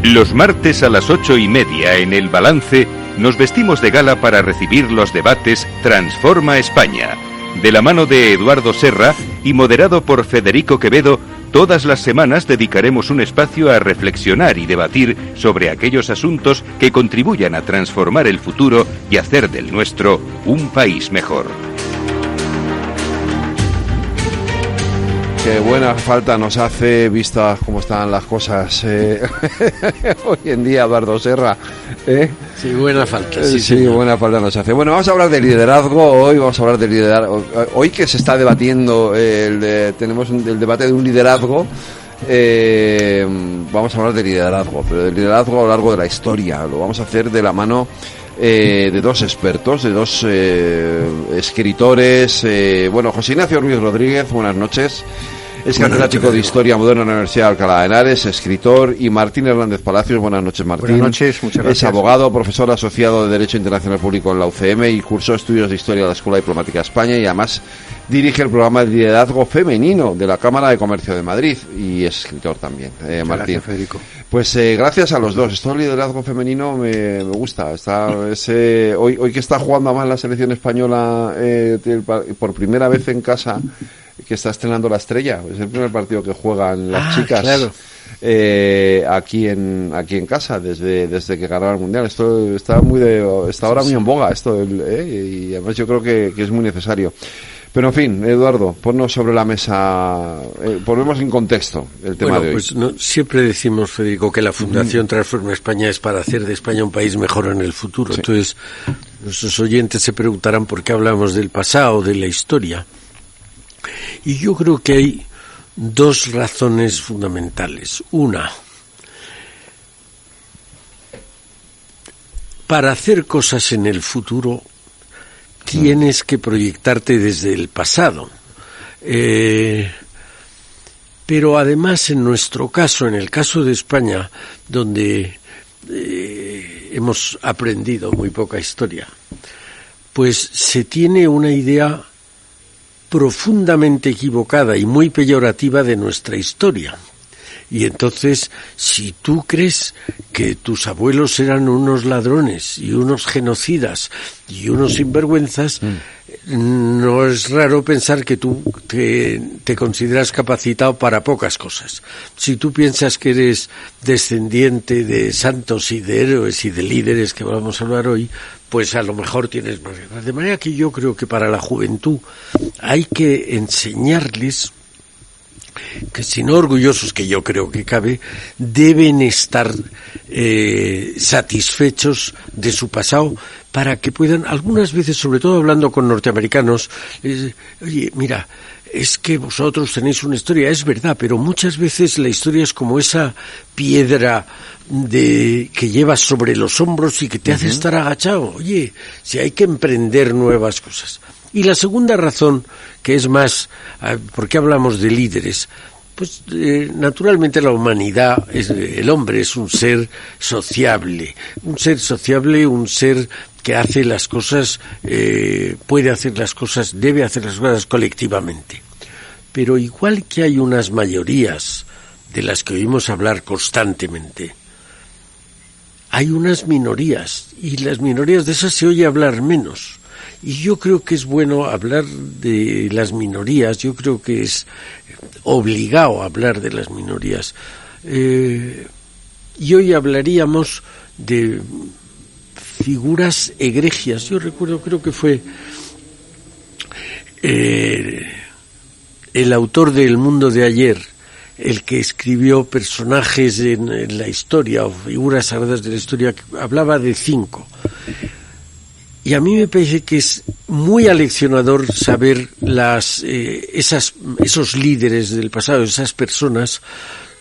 Los martes a las 8:30 en El Balance nos vestimos de gala para recibir los debates Transforma España. De la mano de Eduardo Serra y moderado por Federico Quevedo, todas las semanas dedicaremos un espacio a reflexionar y debatir sobre aquellos asuntos que contribuyan a transformar el futuro y hacer del nuestro un país mejor. Qué buena falta nos hace, vistas cómo están las cosas hoy en día, Eduardo Serra. Sí, buena falta. Sí, buena falta nos hace. Bueno, vamos a hablar de liderazgo hoy, Hoy que se está debatiendo, tenemos el debate de un liderazgo. Vamos a hablar de liderazgo, pero de liderazgo a lo largo de la historia. Lo vamos a hacer de la mano de dos expertos, de dos escritores. José Ignacio Ruiz Rodríguez, buenas noches. Es catedrático de Historia Moderna en la Universidad de Alcalá de Henares, escritor, y Martín Hernández Palacios. Buenas noches, Martín. Buenas noches, muchas gracias. Es abogado, profesor asociado de Derecho Internacional Público en la UCM y cursó estudios de Historia de la Escuela Diplomática de España, y además dirige el programa de liderazgo femenino de la Cámara de Comercio de Madrid y es escritor también. Martín. Gracias, Federico. Pues gracias a los dos. Esto del liderazgo femenino me gusta. Hoy que está jugando además la selección española por primera vez en casa, que está estrenando La Estrella. Es el primer partido que juegan las chicas. Claro. Aquí en casa desde que ganaron el Mundial. Esto está ahora muy en boga y además yo creo que es muy necesario. Pero en fin, Eduardo, ponnos sobre la mesa, ponemos en contexto el tema de hoy. Siempre decimos, Federico, que la Fundación Transforma España es para hacer de España un país mejor en el futuro. Sí. Entonces, nuestros oyentes se preguntarán por qué hablamos del pasado, de la historia. Y yo creo que hay dos razones fundamentales. Una, para hacer cosas en el futuro tienes que proyectarte desde el pasado. Pero además, en nuestro caso, en el caso de España, donde hemos aprendido muy poca historia, pues se tiene una idea profundamente equivocada y muy peyorativa de nuestra historia. Y entonces, si tú crees que tus abuelos eran unos ladrones y unos genocidas y unos sinvergüenzas, no es raro pensar que tú te consideras capacitado para pocas cosas. Si tú piensas que eres descendiente de santos y de héroes y de líderes, que vamos a hablar hoy, pues a lo mejor tienes más ganas. De manera que yo creo que para la juventud hay que enseñarles que, si no orgullosos, que yo creo que cabe, deben estar satisfechos de su pasado, para que puedan, algunas veces, sobre todo hablando con norteamericanos, oye, mira, es que vosotros tenéis una historia, es verdad, pero muchas veces la historia es como esa piedra que llevas sobre los hombros y que te hace estar agachado. Oye, si hay que emprender nuevas cosas. Y la segunda razón, que es más, ¿por qué hablamos de líderes? Pues naturalmente la humanidad, el hombre es un ser sociable, un ser que hace las cosas, puede hacer las cosas, debe hacer las cosas colectivamente. Pero igual que hay unas mayorías de las que oímos hablar constantemente, hay unas minorías, y las minorías de esas se oye hablar menos. Y yo creo que es bueno hablar de las minorías, yo creo que es obligado hablar de las minorías. Y hoy hablaríamos de figuras egregias. Yo recuerdo, creo que fue el autor de El mundo de ayer, el que escribió personajes en la historia, o figuras sagradas de la historia, que hablaba de 5. Y a mí me parece que es muy aleccionador saber esos líderes del pasado, esas personas,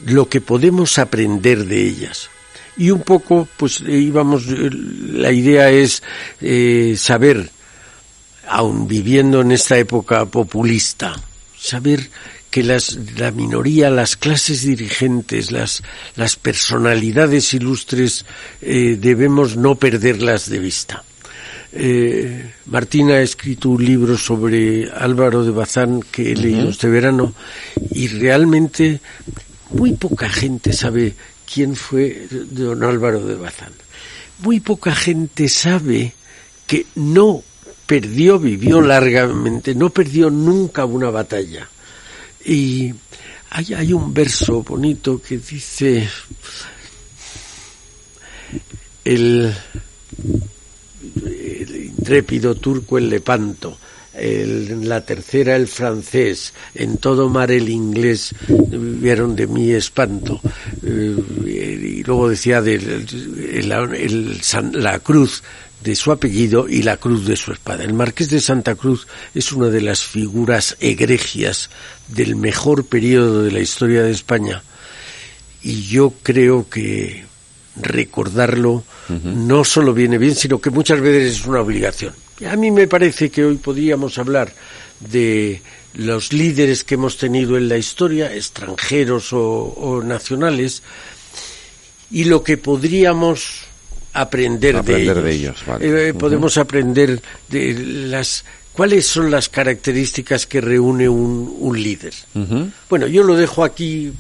lo que podemos aprender de ellas. Y un poco, pues la idea es saber, aun viviendo en esta época populista, saber que la minoría, las clases dirigentes, las personalidades ilustres, debemos no perderlas de vista. Martín ha escrito un libro sobre Álvaro de Bazán que he leído este verano, y realmente muy poca gente sabe quién fue don Álvaro de Bazán. Muy poca gente sabe que no vivió largamente, no perdió nunca una batalla. Y hay un verso bonito que dice: el intrépido turco el Lepanto, en la tercera el francés, en todo mar el inglés, vieron de mí espanto. Y luego decía la cruz de su apellido y la cruz de su espada. El Marqués de Santa Cruz es una de las figuras egregias del mejor periodo de la historia de España, y yo creo que recordarlo no solo viene bien, sino que muchas veces es una obligación. A mí me parece que hoy podríamos hablar de los líderes que hemos tenido en la historia, extranjeros o nacionales, y lo que podríamos aprender de ellos. Vale. Podemos aprender de cuáles son las características que reúne un líder. Bueno, yo lo dejo aquí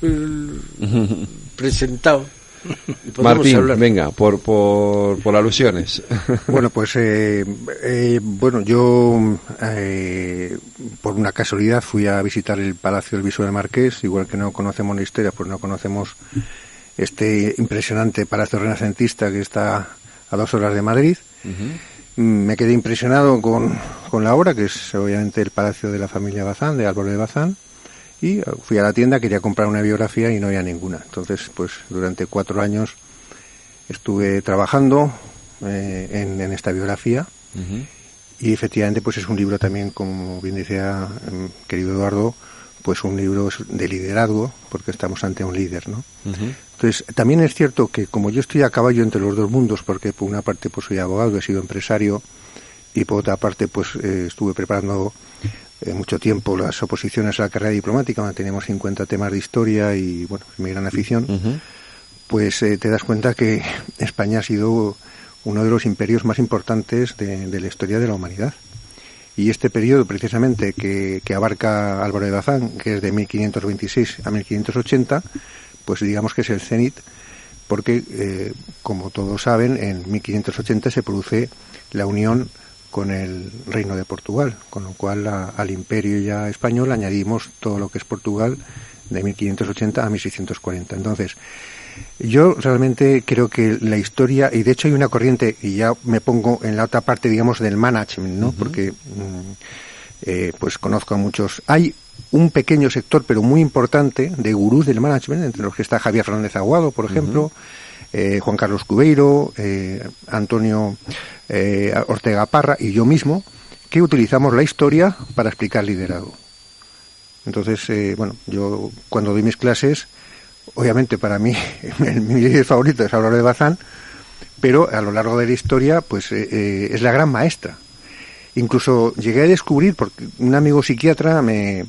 presentado. Martín, hablar. Venga, por alusiones. Bueno, pues yo por una casualidad fui a visitar el Palacio del Viso del Marqués. Igual que no conocemos la historia, pues no conocemos este impresionante palacio renacentista que está a 2 horas de Madrid. Me quedé impresionado con la obra, que es obviamente el Palacio de la familia Bazán, de Álvaro de Bazán. Y fui a la tienda, quería comprar una biografía y no había ninguna. Entonces, pues durante 4 años estuve trabajando en esta biografía. Y efectivamente, pues es un libro también, como bien decía querido Eduardo, pues un libro de liderazgo, porque estamos ante un líder, ¿no? Entonces, también es cierto que como yo estoy a caballo entre los dos mundos, porque por una parte pues soy abogado, he sido empresario, y por otra parte pues estuve preparando mucho tiempo las oposiciones a la carrera diplomática, donde teníamos 50 temas de historia y, bueno, mi gran afición, pues te das cuenta que España ha sido uno de los imperios más importantes de la historia de la humanidad. Y este periodo, precisamente, que abarca Álvaro de Bazán, que es de 1526 a 1580, pues digamos que es el cenit, porque, como todos saben, en 1580 se produce la unión con el Reino de Portugal, con lo cual al imperio ya español añadimos todo lo que es Portugal de 1580 a 1640. Entonces, yo realmente creo que la historia, y de hecho hay una corriente, y ya me pongo en la otra parte, digamos, del management, ¿no? Porque pues conozco a muchos. Hay un pequeño sector, pero muy importante, de gurús del management, entre los que está Javier Fernández Aguado, por ejemplo, Juan Carlos Cubeiro, Antonio Ortega Parra y yo mismo, que utilizamos la historia para explicar liderazgo. Entonces, bueno, yo cuando doy mis clases, obviamente para mí mi líder favorito es Álvaro de Bazán, pero a lo largo de la historia pues es la gran maestra. Incluso llegué a descubrir, porque un amigo psiquiatra me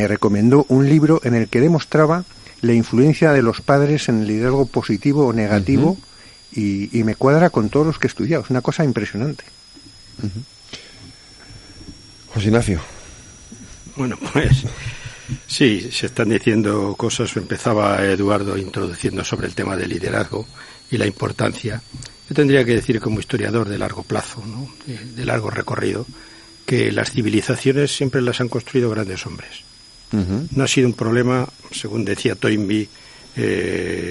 recomendó un libro en el que demostraba la influencia de los padres en el liderazgo positivo o negativo, y me cuadra con todos los que he estudiado. Es una cosa impresionante. José Ignacio. Bueno, pues sí, se están diciendo cosas. Empezaba Eduardo introduciendo sobre el tema del liderazgo y la importancia. Yo tendría que decir, como historiador de largo plazo, ¿no? De largo recorrido, que las civilizaciones siempre las han construido grandes hombres. No ha sido un problema, según decía Toynbee,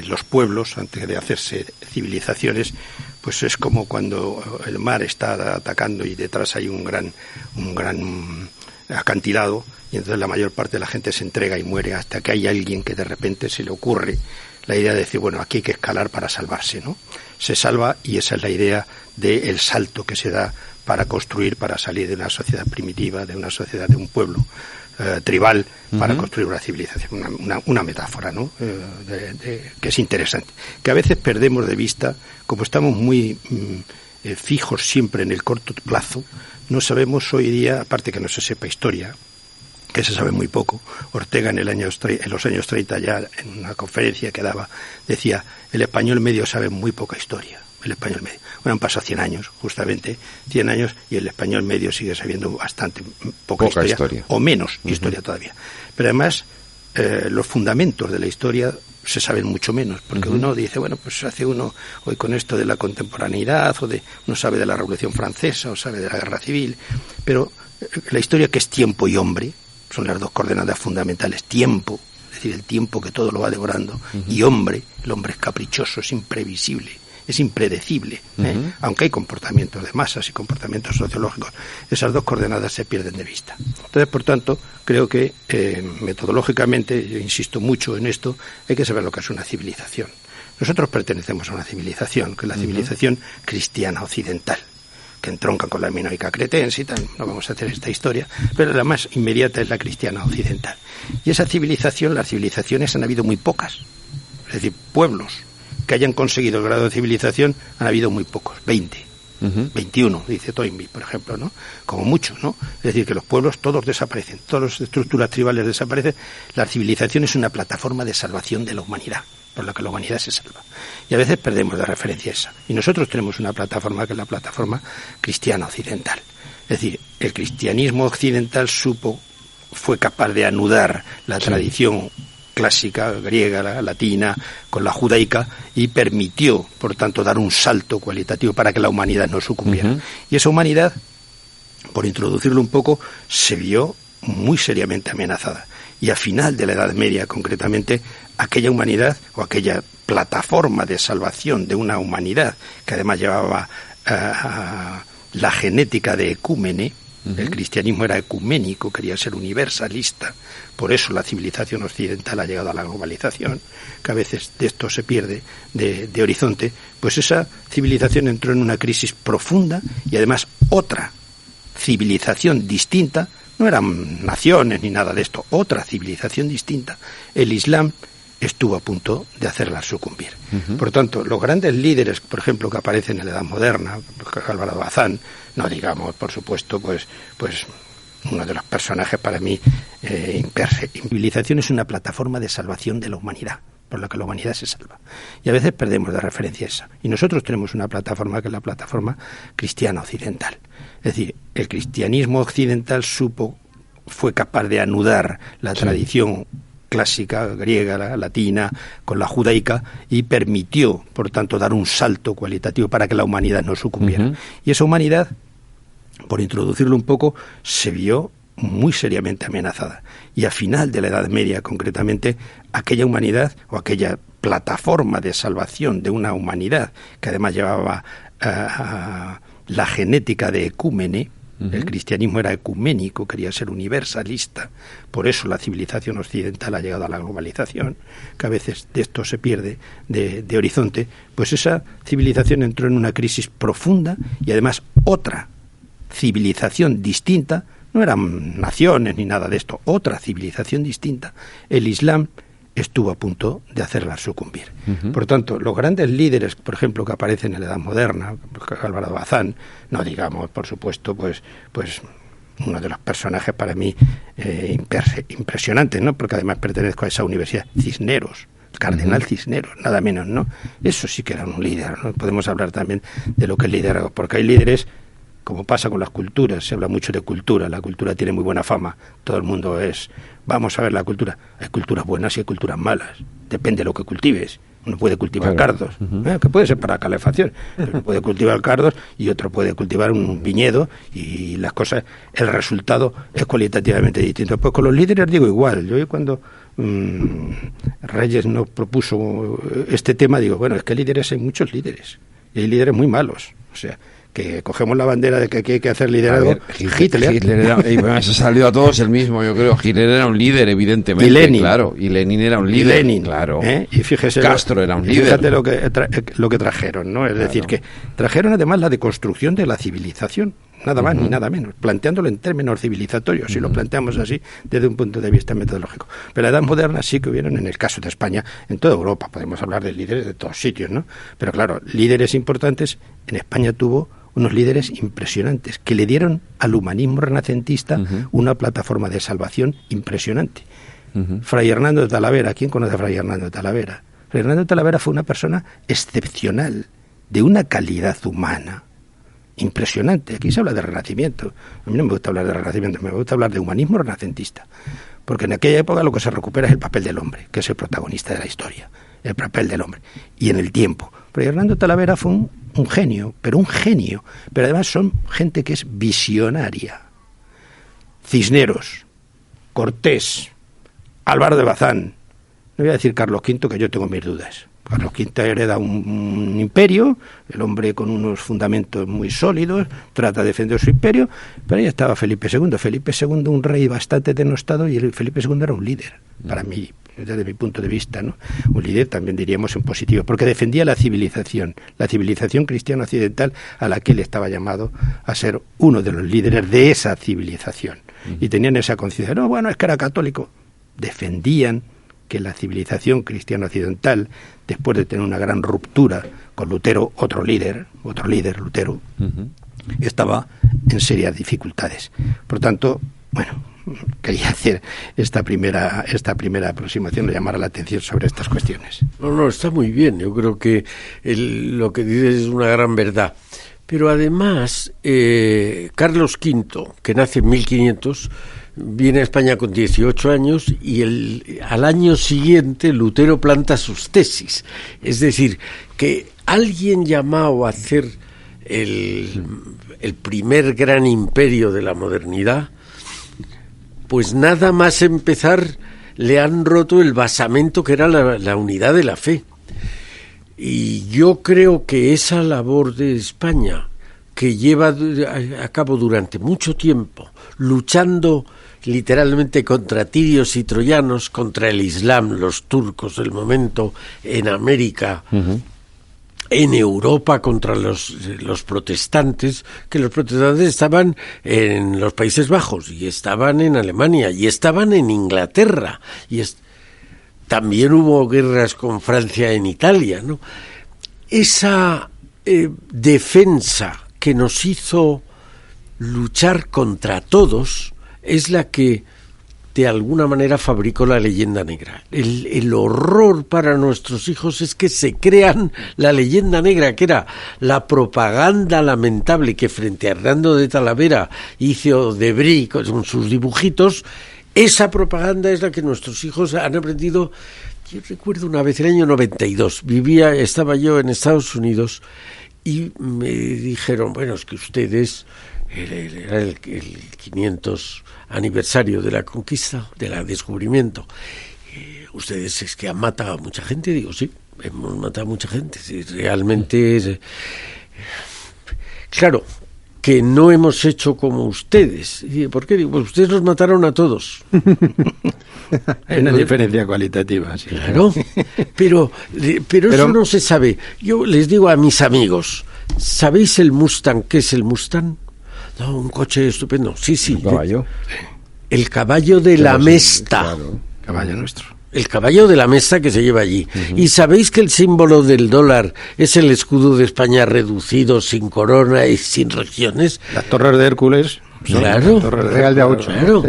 los pueblos, antes de hacerse civilizaciones, pues es como cuando el mar está atacando y detrás hay un gran acantilado, y entonces la mayor parte de la gente se entrega y muere hasta que hay alguien que de repente se le ocurre la idea de decir, bueno, aquí hay que escalar para salvarse, ¿no? Se salva, y esa es la idea del salto que se da para construir, para salir de una sociedad primitiva, de una sociedad, de un pueblo tribal, para construir una civilización, una metáfora, ¿no? Que es interesante, que a veces perdemos de vista, como estamos muy fijos siempre en el corto plazo. No sabemos hoy día, aparte que no se sepa historia, que se sabe muy poco. Ortega en los años 30, ya en una conferencia que daba, decía: el español medio sabe muy poca historia. El español medio. Bueno, han pasado 100 años, justamente, 100 años, y el español medio sigue sabiendo bastante poca historia, o menos historia todavía. Pero además, los fundamentos de la historia se saben mucho menos, porque uno dice, bueno, pues hace uno hoy con esto de la contemporaneidad, uno sabe de la Revolución Francesa, o sabe de la Guerra Civil, pero la historia, que es tiempo y hombre, son las dos coordenadas fundamentales. Tiempo, es decir, el tiempo que todo lo va devorando, y hombre, el hombre es caprichoso, es imprevisible, es impredecible, aunque hay comportamientos de masas y comportamientos sociológicos, esas dos coordenadas se pierden de vista. Entonces, por tanto, creo que metodológicamente, yo insisto mucho en esto, hay que saber lo que es una civilización. Nosotros pertenecemos a una civilización, que es la civilización cristiana occidental, que entronca con la minoica cretense y tal, no vamos a hacer esta historia, pero la más inmediata es la cristiana occidental. Y esa civilización, las civilizaciones han habido muy pocas, es decir, pueblos que hayan conseguido el grado de civilización han habido muy pocos, 20, 21, dice Toynbee, por ejemplo, ¿no? Como mucho, ¿no? Es decir, que los pueblos todos desaparecen, todas las estructuras tribales desaparecen. La civilización es una plataforma de salvación de la humanidad, por la que la humanidad se salva. Y a veces perdemos de referencia esa. Y nosotros tenemos una plataforma que es la plataforma cristiana occidental. Es decir, el cristianismo occidental fue capaz de anudar la tradición clásica, griega, latina, con la judaica, y permitió, por tanto, dar un salto cualitativo para que la humanidad no sucumbiera. Y esa humanidad, por introducirlo un poco, se vio muy seriamente amenazada. Y a final de la Edad Media, concretamente, aquella humanidad, o aquella plataforma de salvación de una humanidad, que además llevaba la genética de ecúmene, el cristianismo era ecuménico, quería ser universalista, por eso la civilización occidental ha llegado a la globalización, que a veces de esto se pierde de horizonte, pues esa civilización entró en una crisis profunda, y además otra civilización distinta, no eran naciones ni nada de esto, otra civilización distinta, el Islam, estuvo a punto de hacerla sucumbir. Por tanto, los grandes líderes, por ejemplo, que aparecen en la Edad Moderna, Álvaro Bazán, no digamos, por supuesto, pues uno de los personajes para mí, civilización es una plataforma de salvación de la humanidad, por la que la humanidad se salva. Y a veces perdemos de referencia esa. Y nosotros tenemos una plataforma que es la plataforma cristiana occidental. Es decir, el cristianismo occidental fue capaz de anudar la tradición clásica, griega, latina, con la judaica, y permitió, por tanto, dar un salto cualitativo para que la humanidad no sucumbiera. Y esa humanidad, por introducirlo un poco, se vio muy seriamente amenazada. Y a final de la Edad Media, concretamente, aquella humanidad, o aquella plataforma de salvación de una humanidad, que además llevaba la genética de ecúmene, el cristianismo era ecuménico, quería ser universalista, por eso la civilización occidental ha llegado a la globalización, que a veces de esto se pierde de horizonte, pues esa civilización entró en una crisis profunda, y además otra civilización distinta, no eran naciones ni nada de esto, otra civilización distinta, el Islam, estuvo a punto de hacerla sucumbir. Por tanto, los grandes líderes, por ejemplo, que aparecen en la Edad Moderna, Álvaro Bazán, no digamos, por supuesto, pues uno de los personajes para mí impresionantes, ¿no? Porque además pertenezco a esa universidad, Cisneros, el cardenal Cisneros, nada menos, ¿no? Eso sí que era un líder, ¿no? Podemos hablar también de lo que es liderazgo, porque hay líderes, como pasa con las culturas, se habla mucho de cultura, la cultura tiene muy buena fama, todo el mundo vamos a ver la cultura, hay culturas buenas y hay culturas malas, depende de lo que cultives. Uno puede cultivar cardos, que puede ser para calefacción, pero uno puede cultivar cardos y otro puede cultivar un viñedo, y las cosas, el resultado es cualitativamente distinto. Pues con los líderes digo igual. Yo cuando Reyes nos propuso este tema, digo, bueno, es que líderes hay muchos líderes, y hay líderes muy malos, o sea, que cogemos la bandera de que aquí hay que hacer liderazgo. Hitler era, se salió a todos el mismo, yo creo. Hitler era un líder, evidentemente. Y Lenin, claro. Y Lenin era un líder, claro. Y fíjese, Castro era un líder. Fíjate lo que trajeron, ¿no? Es decir, que trajeron además la deconstrucción de la civilización. Nada más ni nada menos, planteándolo en términos civilizatorios, si lo planteamos así desde un punto de vista metodológico. Pero la Edad Moderna sí que hubieron, en el caso de España, en toda Europa, podemos hablar de líderes de todos sitios, ¿no? Pero claro, líderes importantes, en España tuvo unos líderes impresionantes, que le dieron al humanismo renacentista una plataforma de salvación impresionante. Fray Hernando de Talavera, ¿quién conoce a Fray Hernando de Talavera? Fray Hernando de Talavera fue una persona excepcional, de una calidad humana impresionante. Aquí se habla de Renacimiento. A mí no me gusta hablar de Renacimiento, me gusta hablar de humanismo renacentista. Porque en aquella época lo que se recupera es el papel del hombre, que es el protagonista de la historia. El papel del hombre. Y en el tiempo. Pero Hernando Talavera fue un genio, pero un genio. Pero además son gente que es visionaria. Cisneros, Cortés, Álvaro de Bazán. No voy a decir Carlos V, que yo tengo mis dudas. Carlos V hereda un imperio, el hombre con unos fundamentos muy sólidos, trata de defender su imperio, pero ahí estaba Felipe II. Felipe II, un rey bastante denostado, y Felipe II era un líder, para mí, desde mi punto de vista, ¿no? Un líder también diríamos en positivo, porque defendía la civilización cristiana occidental, a la que él estaba llamado a ser uno de los líderes de esa civilización. Y tenían esa conciencia, no, bueno, es que era católico. Defendían que la civilización cristiana occidental, después de tener una gran ruptura con Lutero, otro líder, Lutero, estaba en serias dificultades. Por tanto, bueno, quería hacer esta primera aproximación, de llamar la atención sobre estas cuestiones. No, está muy bien. Yo creo que lo que dices es una gran verdad. Pero además, Carlos V, que nace en 1500, viene a España con 18 años y al año siguiente Lutero planta sus tesis. Es decir, que alguien llamado a hacer el primer gran imperio de la modernidad, pues nada más empezar le han roto el basamento que era la unidad de la fe. Y yo creo que esa labor de España, que lleva a cabo durante mucho tiempo, luchando literalmente contra tirios y troyanos, contra el Islam, los turcos del momento, en América, en Europa contra los protestantes, que los protestantes estaban en los Países Bajos, y estaban en Alemania, y estaban en Inglaterra, también hubo guerras con Francia en Italia, ¿no? Esa defensa que nos hizo luchar contra todos es la que de alguna manera fabricó la leyenda negra. El horror para nuestros hijos es que se crean la leyenda negra, que era la propaganda lamentable que frente a Hernando de Talavera hizo Debrí con sus dibujitos. Esa propaganda es la que nuestros hijos han aprendido. Yo recuerdo una vez, el año 92, estaba yo en Estados Unidos y me dijeron, bueno, es que ustedes, era el 500 aniversario de la conquista, del descubrimiento, ustedes es que han matado a mucha gente. Digo, sí, hemos matado a mucha gente, sí, realmente claro, que no hemos hecho como ustedes. ¿Por qué? Digo, pues ustedes los mataron a todos. Hay una diferencia cualitativa, sí. Claro, pero eso no se sabe. Yo les digo a mis amigos, ¿sabéis el Mustang? ¿Qué es el Mustang? No, un coche estupendo. Sí. ¿Un caballo? El caballo de la Mesta. Claro. Caballo nuestro. El caballo de la Mesta que se lleva allí. ¿Y sabéis que el símbolo del dólar es el escudo de España reducido, sin corona y sin regiones? Las torres de Hércules. Claro. Real de A8. Claro.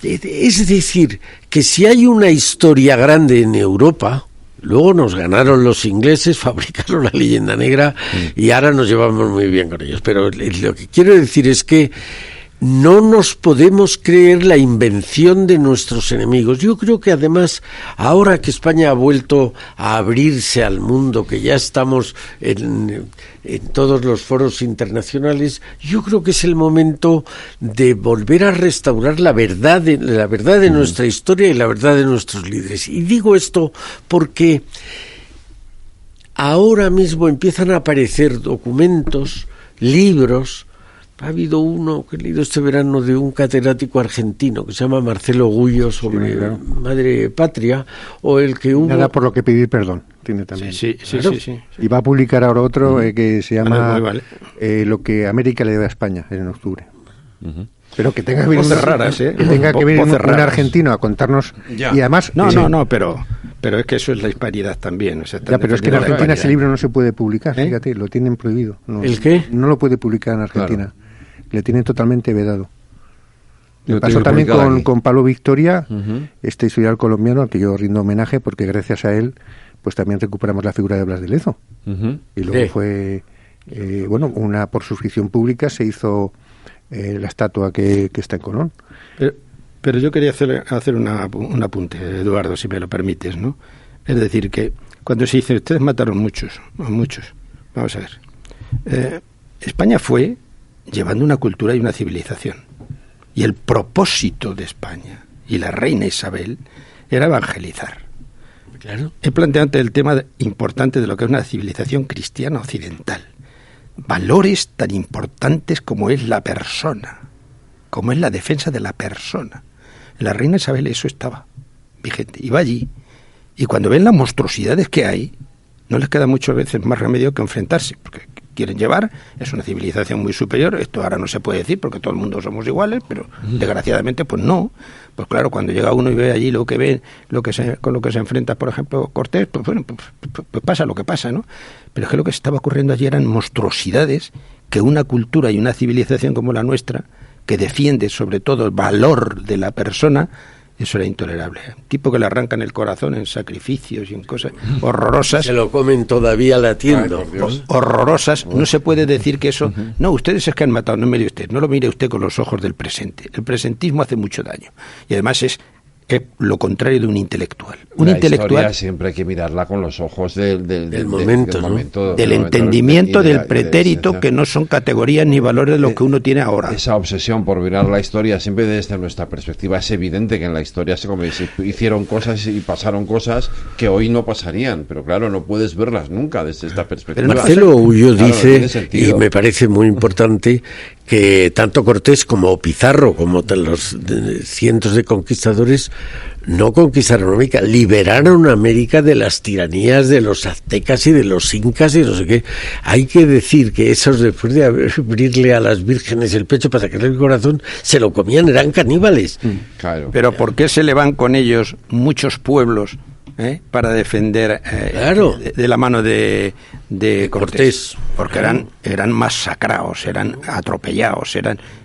Es decir, que si hay una historia grande en Europa, luego nos ganaron los ingleses, fabricaron la leyenda negra y ahora nos llevamos muy bien con ellos. Pero lo que quiero decir es que no nos podemos creer la invención de nuestros enemigos. Yo creo que además, ahora que España ha vuelto a abrirse al mundo, que ya estamos en todos los foros internacionales, yo creo que es el momento de volver a restaurar la verdad de nuestra historia y la verdad de nuestros líderes. Y digo esto porque ahora mismo empiezan a aparecer documentos, libros. Ha habido uno que he leído este verano de un catedrático argentino que se llama Marcelo Gullo sobre Madre Patria, o el que hubo... Nada por lo que pedir perdón, tiene también. Sí. Y va a publicar ahora otro que se llama Lo que América le debe a España, en octubre. Pero que tenga que venir un argentino a contarnos. Ya. Y además... No, pero es que eso es la hispanidad también. O sea, ya, pero es que en Argentina ese libro no se puede publicar, fíjate, lo tienen prohibido. No, ¿el qué? No lo puede publicar en Argentina. Claro. Le tienen totalmente vedado. Me pasó también con Pablo Victoria, este historiador colombiano al que yo rindo homenaje, porque gracias a él pues también recuperamos la figura de Blas de Lezo. Y luego fue por suscripción pública se hizo la estatua que está en Colón. Pero yo quería hacer un apunte, Eduardo, si me lo permites, ¿no? Es decir, que cuando se dice, ustedes mataron muchos, vamos a ver. España fue llevando una cultura y una civilización. Y el propósito de España y la reina Isabel era evangelizar. Claro. He planteado antes el tema importante de lo que es una civilización cristiana occidental. Valores tan importantes como es la persona, como es la defensa de la persona. En la reina Isabel eso estaba vigente. Iba allí y cuando ven las monstruosidades que hay, no les queda muchas veces más remedio que enfrentarse, porque quieren llevar, es una civilización muy superior, esto ahora no se puede decir porque todo el mundo somos iguales, pero desgraciadamente pues no. Pues claro, cuando llega uno y ve allí lo que ve, con lo que se enfrenta, por ejemplo, Cortés, pues bueno, pues pasa lo que pasa, ¿no? Pero es que lo que estaba ocurriendo allí eran monstruosidades que una cultura y una civilización como la nuestra, que defiende sobre todo el valor de la persona, eso era intolerable. Un tipo que le arrancan el corazón en sacrificios y en cosas horrorosas. Se lo comen todavía latiendo. Horrorosas. No se puede decir que eso... No, ustedes es que han matado. No mire usted. No lo mire usted con los ojos del presente. El presentismo hace mucho daño. Y además es lo contrario de un intelectual. Un intelectual historia siempre hay que mirarla con los ojos del momento, del entendimiento, del pretérito, que no son categorías ni valores de lo que uno tiene ahora. Esa obsesión por mirar la historia siempre desde nuestra perspectiva. Es evidente que en la historia se hicieron cosas y pasaron cosas que hoy no pasarían, pero claro, no puedes verlas nunca desde esta perspectiva. Marcelo Ulloa dice, y me parece muy importante, que tanto Cortés como Pizarro, como los cientos de conquistadores, no conquistaron América, liberaron América de las tiranías de los aztecas y de los incas y no sé qué. Hay que decir que esos, después de abrirle a las vírgenes el pecho para sacarle el corazón, se lo comían, eran caníbales. Claro. Pero ¿por qué se le van con ellos muchos pueblos para defender claro, de la mano de Cortés? Porque eran masacrados, eran atropellados,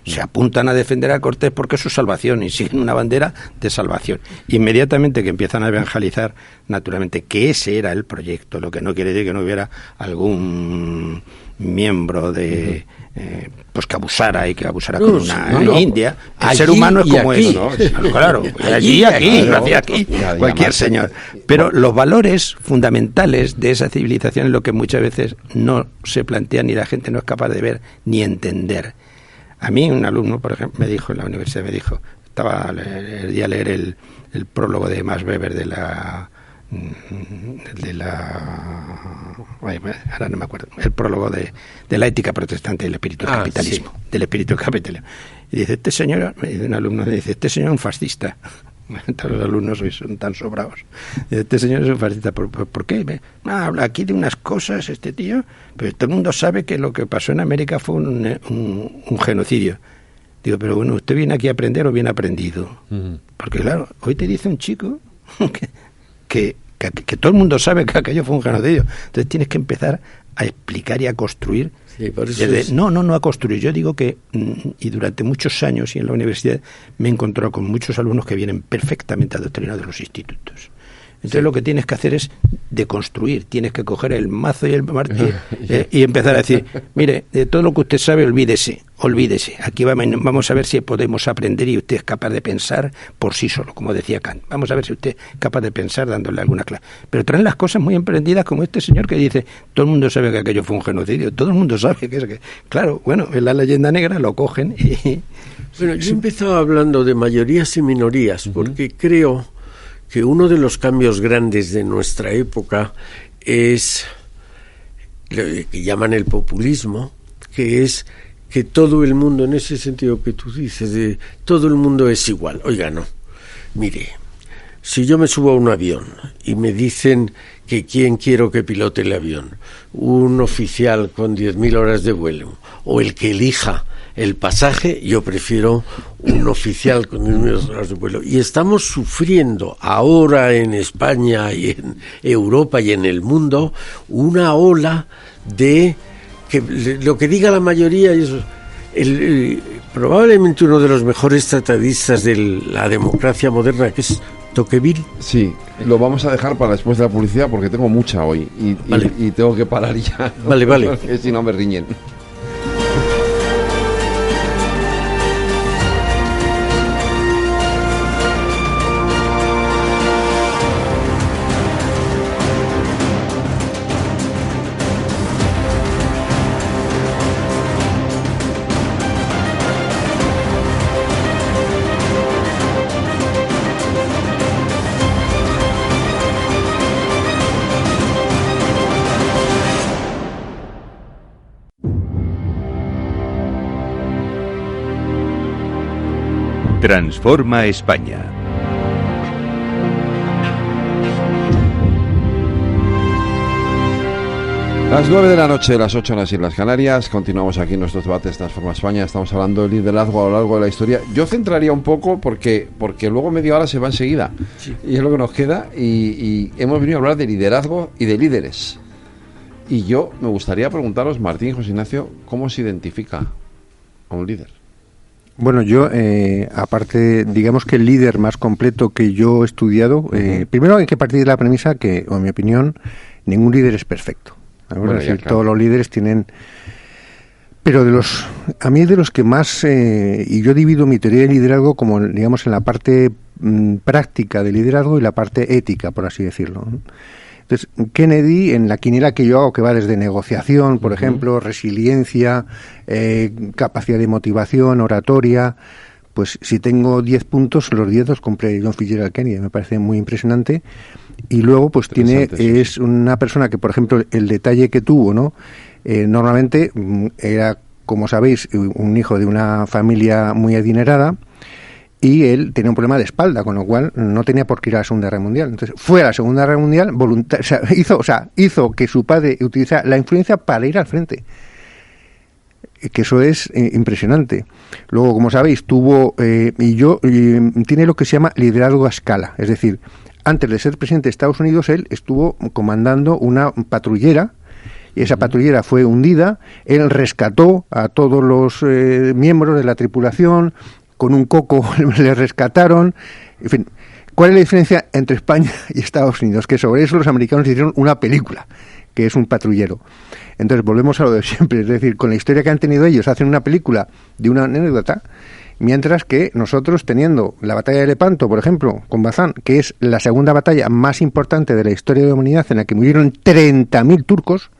se apuntan a defender a Cortés porque es su salvación y siguen una bandera de salvación. Inmediatamente que empiezan a evangelizar, naturalmente, que ese era el proyecto, lo que no quiere decir que no hubiera algún miembro de pues que abusara con una India. El allí ser humano es como aquí. es, ¿no? Claro, allí, aquí, cualquier señor. Pero los valores fundamentales de esa civilización es lo que muchas veces no se plantea ni la gente no es capaz de ver ni entender. A mí un alumno, por ejemplo, me dijo en la universidad, estaba el día a leer el prólogo de Max Weber de la ahora no me acuerdo, el prólogo de la ética protestante del espíritu del capitalismo, sí. Del espíritu del capitalismo. Y dice, un alumno me dice, este señor es un fascista. Todos los alumnos hoy son tan sobrados. Dice, este señor es un fascista. ¿Por qué? Habla aquí de unas cosas este tío, pero todo el mundo sabe que lo que pasó en América fue un genocidio. Digo, pero bueno, ¿usted viene aquí a aprender o viene aprendido? Porque claro, hoy te dice un chico que todo el mundo sabe que aquello fue un genocidio. Entonces tienes que empezar a explicar y a construir. Sí, por eso no a construir. Yo digo que, y durante muchos años y en la universidad me he encontrado con muchos alumnos que vienen perfectamente adoctrinados de los institutos. Entonces lo que tienes que hacer es deconstruir, tienes que coger el mazo y el martillo y empezar a decir, mire, de todo lo que usted sabe, olvídese, aquí vamos a ver si podemos aprender y usted es capaz de pensar por sí solo, como decía Kant, vamos a ver si usted es capaz de pensar dándole alguna clase, pero traen las cosas muy emprendidas como este señor que dice, todo el mundo sabe que aquello fue un genocidio, todo el mundo sabe que claro, bueno, en la leyenda negra lo cogen y... Bueno, yo empezaba hablando de mayorías y minorías, porque creo que uno de los cambios grandes de nuestra época es lo que llaman el populismo, que es que todo el mundo, en ese sentido que tú dices, de todo el mundo es igual. Oiga, no, mire, si yo me subo a un avión y me dicen que quién quiero que pilote el avión, un oficial con 10.000 horas de vuelo, o el que elija el pasaje, yo prefiero un oficial con 10.000 horas de vuelo. Y estamos sufriendo ahora en España y en Europa y en el mundo una ola de que lo que diga la mayoría es probablemente uno de los mejores tratadistas de la democracia moderna, que es Tocqueville. Sí, lo vamos a dejar para después de la publicidad porque tengo mucha hoy Vale. y tengo que parar ya. Vale. Porque si no me riñen. Transforma España. Las 9 de la noche, las 8 en las Islas Canarias. Continuamos aquí en nuestros debates Transforma España. Estamos hablando del liderazgo a lo largo de la historia. Yo centraría un poco porque luego media hora se va enseguida. Sí. Y es lo que nos queda. Y hemos venido a hablar de liderazgo y de líderes. Y yo me gustaría preguntaros, Martín y José Ignacio, ¿cómo se identifica a un líder? Bueno, yo, aparte, digamos que el líder más completo que yo he estudiado, primero hay que partir de la premisa que, o en mi opinión, ningún líder es perfecto. Bueno, es decir, claro, todos los líderes tienen... Pero a mí de los que más, y yo divido mi teoría de liderazgo como, digamos, en la parte práctica de liderazgo y la parte ética, por así decirlo, ¿no? Entonces, Kennedy, en la quiniela que yo hago, que va desde negociación, por ejemplo, resiliencia, capacidad de motivación, oratoria, pues si tengo 10 puntos, los 10 los compré John Fitzgerald Kennedy, me parece muy impresionante. Y luego, pues es una persona que, por ejemplo, el detalle que tuvo, ¿no? Normalmente era, como sabéis, un hijo de una familia muy adinerada, y él tenía un problema de espalda, con lo cual no tenía por qué ir a la Segunda Guerra Mundial. Entonces fue a la Segunda Guerra Mundial, hizo que su padre utilizara la influencia para ir al frente. Que eso es impresionante. Luego, como sabéis, tiene lo que se llama liderazgo a escala. Es decir, antes de ser presidente de Estados Unidos, él estuvo comandando una patrullera, y esa patrullera fue hundida. Él rescató a todos los miembros de la tripulación. Con un coco le rescataron. En fin, ¿cuál es la diferencia entre España y Estados Unidos? Que sobre eso los americanos hicieron una película, que es un patrullero. Entonces volvemos a lo de siempre, es decir, con la historia que han tenido ellos, hacen una película de una anécdota, mientras que nosotros, teniendo la batalla de Lepanto, por ejemplo, con Bazán, que es la segunda batalla más importante de la historia de la humanidad, en la que murieron 30.000 turcos,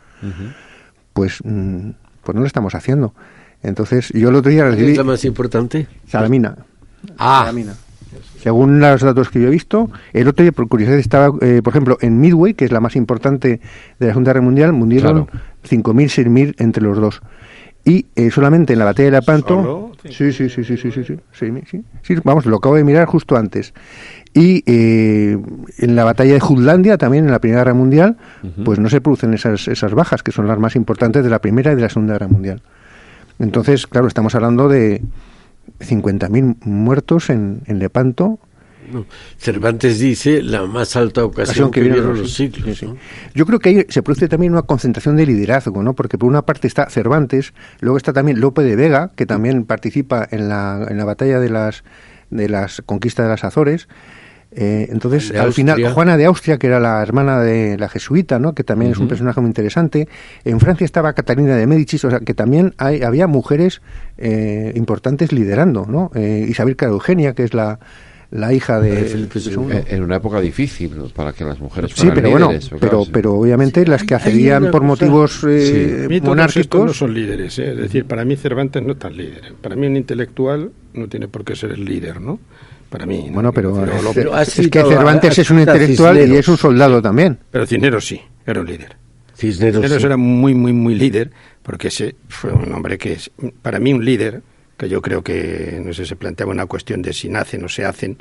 pues no lo estamos haciendo. Entonces, yo el otro día recibí... ¿Es la más importante? Salamina. Salamina. Según los datos que yo he visto, el otro día, por curiosidad, estaba, por ejemplo, en Midway, que es la más importante de la Segunda Guerra Mundial, murieron 5.000, 6.000 entre los dos. Y solamente en la batalla de Lepanto... Sí, vamos, lo acabo de mirar justo antes. Y en la batalla de Jutlandia, también en la Primera Guerra Mundial, pues no se producen esas bajas, que son las más importantes de la Primera y de la Segunda Guerra Mundial. Entonces, claro, estamos hablando de 50.000 muertos en Lepanto. No, Cervantes dice la más alta ocasión que vieron los siglos. Sí. ¿No? Yo creo que ahí se produce también una concentración de liderazgo, ¿no? Porque por una parte está Cervantes, luego está también Lope de Vega, que también participa en la batalla de las conquistas de las Azores. Entonces, al final, Juana de Austria, que era la hermana de la jesuita, ¿no? Que también es un personaje muy interesante. En Francia estaba Catalina de Médicis, o sea, que también había mujeres importantes liderando, ¿no? Isabel Clara Eugenia, que es la hija de Felipe II. En una época difícil para que las mujeres fueran líderes. Pero obviamente las que accedían por motivos monárquicos no son líderes, ¿eh? Es decir, para mí Cervantes no es tan líder. Para mí un intelectual no tiene por qué ser el líder, ¿no? Para mí, ¿no? Bueno, pero es que Cervantes es un intelectual y es un soldado también. Pero Cisneros sí, era un líder. Cisneros era muy, muy, muy líder, porque ese fue un hombre que es, para mí, un líder, que yo creo que, no sé, se planteaba una cuestión de si nacen o se hacen.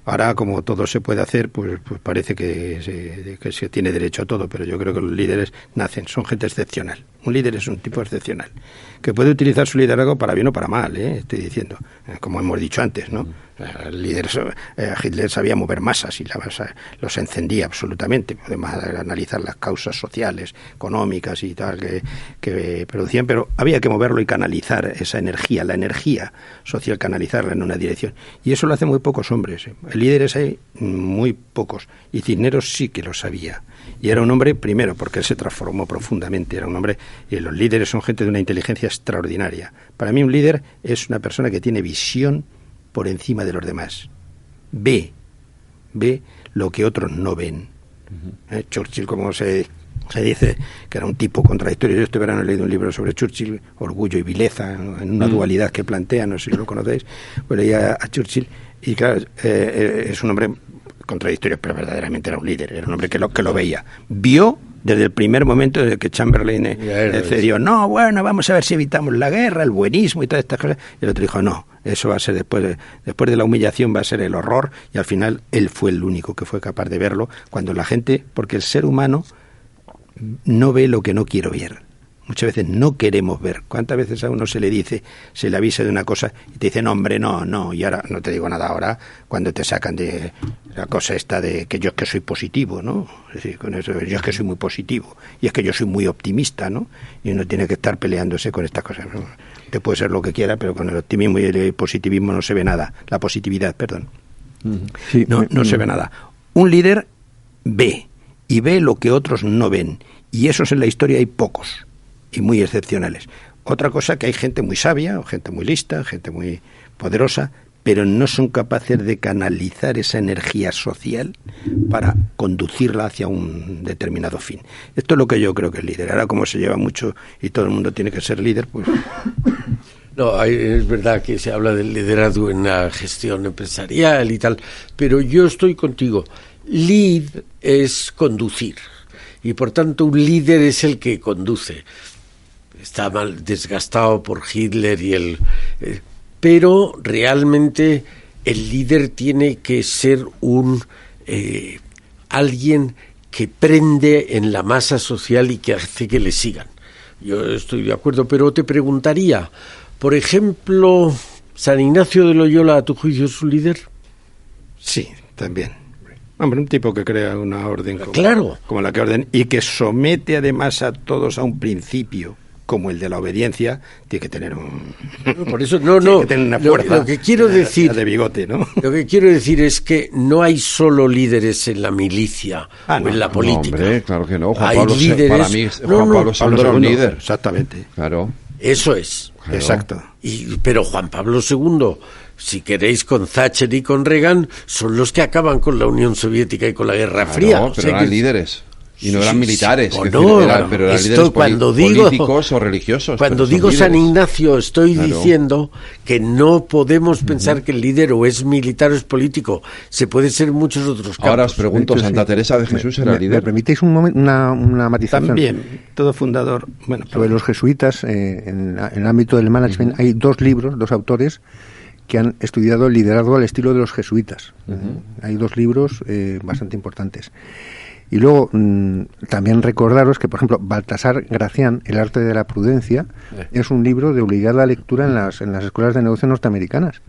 Ahora, como todo se puede hacer, pues parece que se tiene derecho a todo, pero yo creo que los líderes nacen, son gente excepcional. Un líder es un tipo excepcional, que puede utilizar su liderazgo para bien o para mal, estoy diciendo, como hemos dicho antes, ¿no? El líder, Hitler sabía mover masas y los encendía absolutamente. Podemos analizar las causas sociales, económicas y tal que producían, pero había que moverlo y canalizar esa energía, la energía social, canalizarla en una dirección. Y eso lo hacen muy pocos hombres. Líderes hay muy pocos. Y Cisneros sí que lo sabía. Y era un hombre, primero, porque él se transformó profundamente. Era un hombre, y los líderes son gente de una inteligencia extraordinaria. Para mí un líder es una persona que tiene visión por encima de los demás. Ve lo que otros no ven. Churchill, como se dice, que era un tipo contradictorio. Yo este verano he leído un libro sobre Churchill, Orgullo y Vileza, en una dualidad que plantea, no sé si lo conocéis. Pues leía a Churchill y claro, es un hombre contradictorio, pero verdaderamente era un líder, era un hombre que lo veía. Vio desde el primer momento desde que Chamberlain cedió, no, bueno, vamos a ver si evitamos la guerra, el buenismo y todas estas cosas. Y el otro dijo, no, eso va a ser después de la humillación, va a ser el horror. Y al final él fue el único que fue capaz de verlo, cuando la gente, porque el ser humano no ve lo que no quiere ver. Muchas veces no queremos ver. ¿Cuántas veces a uno se le dice, se le avisa de una cosa y te dicen, hombre, no, y ahora no te digo nada ahora, cuando te sacan de la cosa esta de que yo es que soy positivo, ¿no? Es decir, con eso, yo es que soy muy positivo y es que yo soy muy optimista, ¿no? Y uno tiene que estar peleándose con estas cosas, ¿no? Te puede ser lo que quiera, pero con el optimismo y el positivismo no se ve nada. La positividad, perdón. Sí, no se ve nada. Un líder ve lo que otros no ven, y esos en la historia hay pocos y muy excepcionales. Otra cosa, que hay gente muy sabia, o gente muy lista, gente muy poderosa, pero no son capaces de canalizar esa energía social para conducirla hacia un determinado fin. Esto es lo que yo creo que es líder. Ahora, como se lleva mucho y todo el mundo tiene que ser líder, pues... No, es verdad que se habla del liderazgo en la gestión empresarial y tal, pero yo estoy contigo. Lead es conducir, y por tanto un líder es el que conduce. Está mal desgastado por Hitler pero realmente el líder tiene que ser alguien que prende en la masa social y que hace que le sigan. Yo estoy de acuerdo, pero te preguntaría, por ejemplo, ¿San Ignacio de Loyola, a tu juicio, es un líder? Sí, también. Hombre, un tipo que crea una orden como la que orden y que somete además a todos a un principio como el de la obediencia, tiene que tener por eso tiene que tener una fuerza. Lo que quiero decir de bigote, ¿no? Lo que quiero decir es que no hay solo líderes en la milicia o en la política. No, hombre, claro que no. Hay líderes. Para mí Juan Pablo II era un líder. Exactamente. Claro. Eso es. Claro. Exacto. Pero Juan Pablo II, si queréis, con Thatcher y con Reagan, son los que acaban con la Unión Soviética y con la Guerra Fría. No, pero eran líderes. Y no eran militares, pero eran líderes políticos o religiosos. Cuando digo San Ignacio, estoy diciendo que no podemos pensar que el líder o es militar o es político. Se puede ser en muchos otros campos. Ahora os pregunto, ¿Santa Teresa de Jesús era líder? ¿Me permitéis un momento, una matización? También, todo fundador. Bueno, sobre los jesuitas, en el ámbito del management, hay dos autores que han estudiado el liderazgo al estilo de los jesuitas. Hay dos libros bastante importantes. Y luego, también recordaros que, por ejemplo, Baltasar Gracián, El arte de la prudencia, es un libro de obligada lectura en las escuelas de negocio norteamericanas.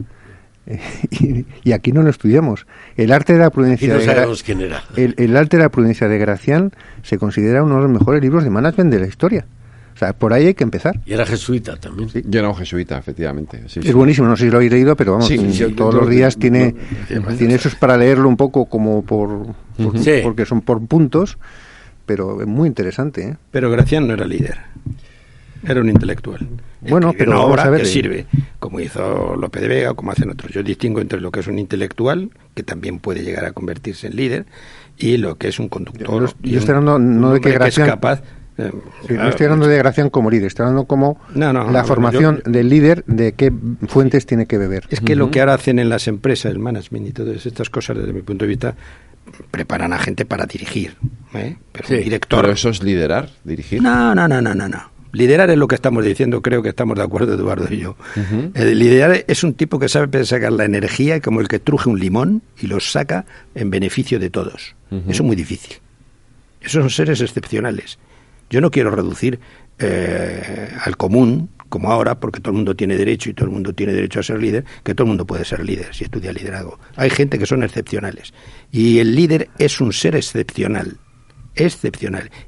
Y aquí no lo estudiamos. El arte de la prudencia el arte de la prudencia de Gracián se considera uno de los mejores libros de management de la historia. O sea, por ahí hay que empezar. Y era jesuita también. Sí. Yo era un jesuita, efectivamente. Sí, es buenísimo, no sé si lo habéis leído, pero vamos, todos los días tiene eso es para leerlo un poco como porque son por puntos, pero es muy interesante, ¿eh? Pero Gracián no era líder, era un intelectual. Bueno, pero una vamos obra a ver, que sirve, como hizo Lope de Vega o como hacen otros. Yo distingo entre lo que es un intelectual, que también puede llegar a convertirse en líder, y lo que es un conductor. Yo estoy hablando no de que Gracián es capaz. No estoy hablando de Gracián como líder, estoy hablando como la formación del líder, de qué fuentes tiene que beber. Es que lo que ahora hacen en las empresas, el management y todas estas cosas, desde mi punto de vista, preparan a gente para dirigir, ¿eh? Pero un director. ¿Pero eso es liderar, dirigir? No. Liderar es lo que estamos diciendo, creo que estamos de acuerdo Eduardo y yo. Liderar es un tipo que sabe sacar la energía como el que truje un limón y lo saca en beneficio de todos. Eso es muy difícil. Esos son seres excepcionales. Yo no quiero reducir al común, como ahora, porque todo el mundo tiene derecho y todo el mundo tiene derecho a ser líder, que todo el mundo puede ser líder si estudia liderazgo. Hay gente que son excepcionales y el líder es un ser excepcional,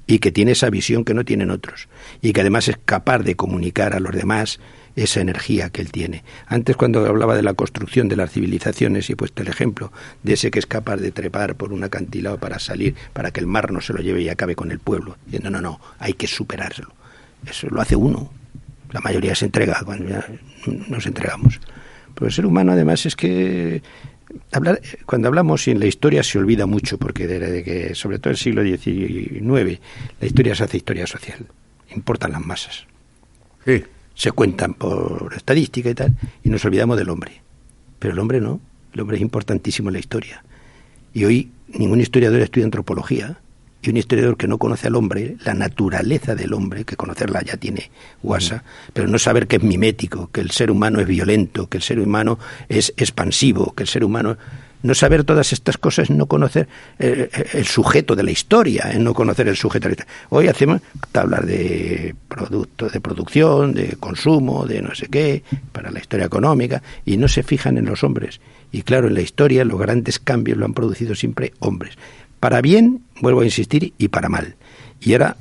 y que tiene esa visión que no tienen otros y que además es capaz de comunicar a los demás esa energía que él tiene. Antes, cuando hablaba de la construcción de las civilizaciones, y he puesto el ejemplo de ese que es capaz de trepar por un acantilado para salir, para que el mar no se lo lleve y acabe con el pueblo, diciendo no, hay que superárselo. Eso lo hace uno. La mayoría se entrega cuando ya nos entregamos. Pero el ser humano, además, es que cuando hablamos, y en la historia se olvida mucho, porque desde que, sobre todo el siglo XIX, la historia se hace historia social. Importan las masas. Sí. Se cuentan por estadística y tal, y nos olvidamos del hombre. Pero el hombre no. El hombre es importantísimo en la historia. Y hoy ningún historiador estudia antropología. Y un historiador que no conoce al hombre, la naturaleza del hombre, que conocerla ya tiene guasa, pero no saber que es mimético, que el ser humano es violento, que el ser humano es expansivo, que el ser humano... No saber todas estas cosas, no conocer el sujeto de la historia, no conocer el sujeto de la historia. Hoy hacemos tablas de productos, de producción, de consumo, de no sé qué, para la historia económica, y no se fijan en los hombres. Y claro, en la historia los grandes cambios lo han producido siempre hombres. Para bien, vuelvo a insistir, y para mal. Y ahora,